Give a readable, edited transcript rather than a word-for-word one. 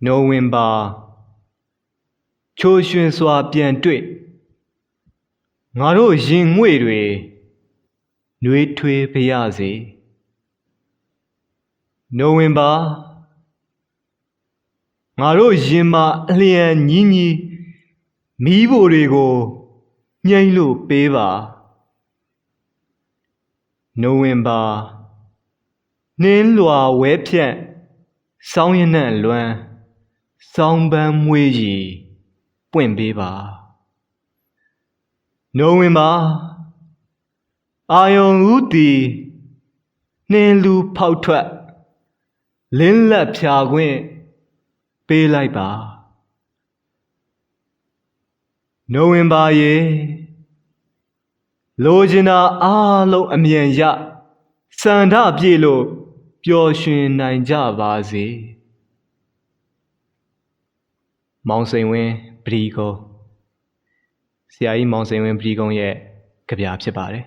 November ချိုးရွှင်စွာပြန်တွေ့ငါတို့ရင်ငွေ့တွေနှွေးထွေးပါရစေ November ငါတို့ရင်မှာအလျံညီးညီးမီးဖိုတွေကိုညှိမ့်လို့ပေးပါ November နှင်းလွာဝဲဖြန့်စောင်းရနံ့လွမ်းစောင်းပန်းမွေးရည်ပွင့်ပေးပါ November အာယုံဦးသည်နှင်းလူဖောက်ထွက်လင်းလက်ဖြာခွင့်ပေးလိုက်ပါ November ရေလိုချင်တာအားလုံးအမြန်ရစန္ဒပြည့်လို့ပျော်ရွှင်နိုင်ကြပါစေမောင်စိန်ဝင်းပရိကုံးဆရာကြီးမောင်စိန်ဝင်းပရိကုံးရဲ့ကြပြဖြစ်ပါတယ်